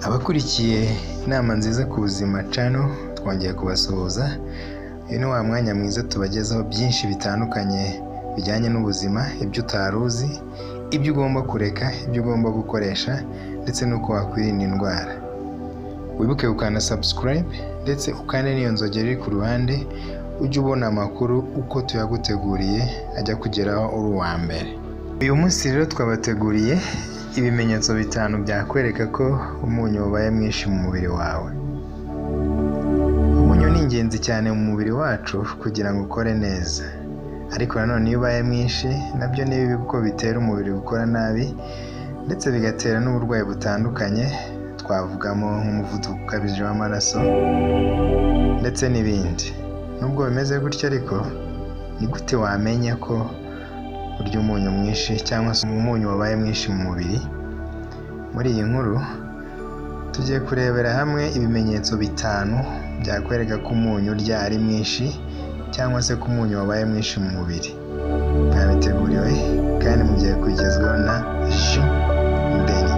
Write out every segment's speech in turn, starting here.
Abakurikiye inama nziza ku buzima channel twongeye kubasuhuza. Uyu ni wa mwanya mwiza tubagezaho byinshi bitandukanye bijyanye n'ubuzima, ibyo utaruzi, ibyo ugomba kureka, ibyo ugomba gukoresha ndetse n'uko wakwirinda indwara. Wibuke ukanda subscribe ndetse ukande n'iyo nzogera iri ku ruhande ujye ubona amakuru uko tuyaguteguriye ajya kugeraho uri uwa mbere. Uyu munsi rero twabateguriye ibimenyetso bitanu byakwereka ko umunyu wabaye mwinshi mu mubiri wawe. Umunyu ni ingenzi cyane mu mubiri wacu kugira ngo ukore neza, ariko nanone iyo ubaye mwinshi nabyo ni bibi kuko bitera umubiri gukora nabi ndetse bigatera n'uburwayi butandukanye, twavugamo nk'umuvuduko ukabije w'amaraso ndetse n'ibindi. Nubwo bimeze gutya ariko ni gute wamenya ko urya umunyu mwinshi cyangwa se umunyu wabaye mwinshi mu mubiri? Muri iyi nkuru tugiye kurebera hamwe ibimenyetso bitanu byakwereka ko umunyu urya ari mwinshi cyangwa se ko umunyu wabaye mwinshi mu mubiri. Mwabiteguriwe kandi mugiye kugezwaho na Jean Deni.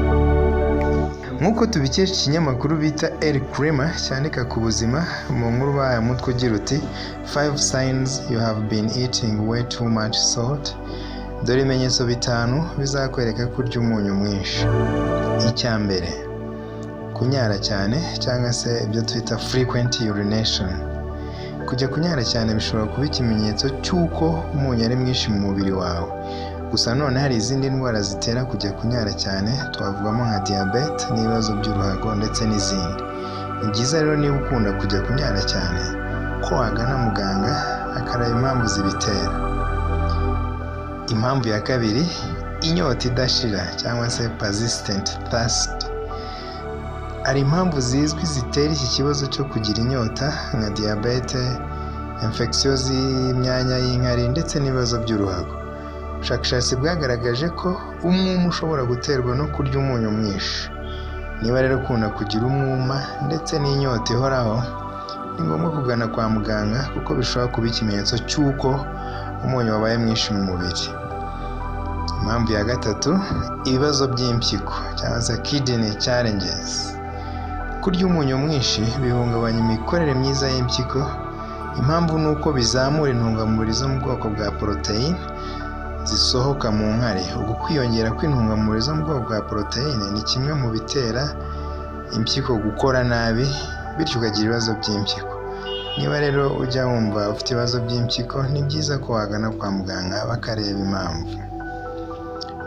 Nk'uko tubikesha ikinyamakuru bita El Crema cyandika ku buzima, mu nkuru bahaye umutwe ugira uti 5 signs you have been eating way too much salt. Dore ibimenyetso bitanu bizakwereka ko urya umunyu mwinshi. Icya mbere, kunyara cyane cyangwa se ibyo twita frequent urination. Kujya kunyara cyane bishobora kuba ikimenyetso cy'uko umunyu ari mwinshi mu mubiri wawe. Gusa none hari izindi ndwara zitera kujya kunyara cyane, twavugamo nka diyabete n'ibibazo by'uruhago ndetse n'izindi. Ni byiza rero niba ukunda kujya kunyara cyane ko wagana muganga akareba impamvu zibitera. Impamvu ya kabiri, inyota idashira cyangwa se persistent thirst. Hari impamvu zizwi zitera iki kibazo cyo kugira inyota nka diyabete, infection z'imyanya y'inkari ndetse n'ibibazo by'uruhago. Ubushakashatsi bwagaragaje ko umwuma ushobora guterwa no kurya umunyu mwinshi. Niba rero ukunda kugira umwuma ndetse n'inyota ihoraho, ni ngombwa kugana kwa muganga kuko bishobora kuba ikimenyetso cy'uko umunyu wabaye mwinshi mu mubiri. Impamvu ya gatatu, ibibazo by'impyiko cyangwa se kidney challenges. Kurya umunyu mwinshi bihungabanya imikorere myiza y'impyiko. Impamvu ni uko bizamura intungamubiri zo mu bwoko bwa poroteyine zisohoka mu nkari. Uku kwiyongera kw'intungamubiri zo mu bwoko bwa poroteyine ni kimwe mu bitera impyiko gukora nabi, bityo ukagira ibibazo by'impyiko. Niba rero ujya wumva ufite ibibazo by'impyiko, ni byiza ko wagana kwa muganga bakareba impamvu.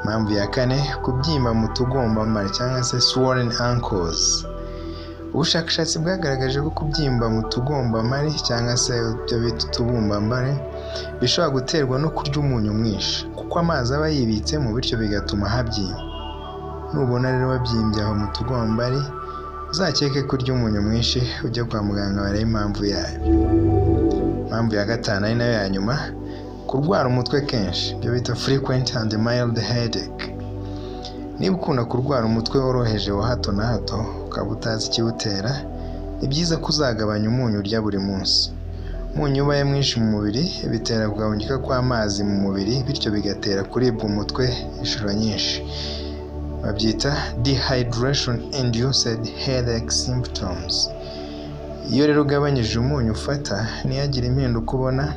Impamvu ya kane, kubyimba mu tugombambari cyangwa se swollen ankles. Ubushakashatsi bwagaragaje ko kubyimba mu tugombambari cyangwa se ibyo bita utubumbambari bishobora guterwa no kurya umunyu mwinshi, kuko amazi aba yibitsemo bityo bigatuma habyimba. Nubona rero wabyimbye aho mu tugombambari, uzakeke kurya umunyu mwinshi ujya kwa muganga barebe impamvu yayo. Impamvu ya gatanu ari nayo ya nyuma, kurwara umutwe kenshi, ibyo bita frequent and mild headache. Niba ukunda kurwara umutwe woroheje wa hato na hato ukaba utazi ikiwutera, ni byiza ko uzagabanya umunyu urya buri munsi. Umunyu ubaye mwinshi mu mubiri bitera kugabanyuka kw'amazi mu mubiri, bityo bigatera kuribwa umutwe inshuro nyinshi. Babyita dehydration induced headache symptoms. Iyo rero ugabanyije umunyu ufata ntihagire impinduka ubona,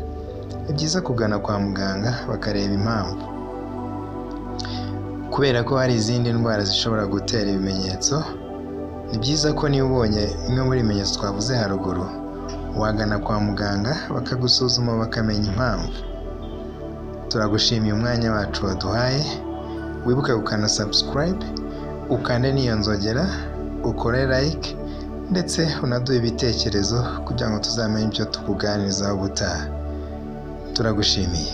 ni byiza kugana kwa muganga bakareba impamvu. Kubera ko hari izindi ndwara zishobora gutera ibimenyetso, ni byiza ko niba ubonye imwe muri ibimenyetso twavuze haruguru, wagana kwa muganga bakagusuzuma bakamenya impamvu. Turagushimiye umwanya wacu waduhaye. Wibuke gukanda subscribe, ukande n'iyo nzogera, ukore like ndetse unaduhe ibitekerezo kugira ngo tuzamenye ibyo tukuganirizaho ubutaha. Turagushimiye.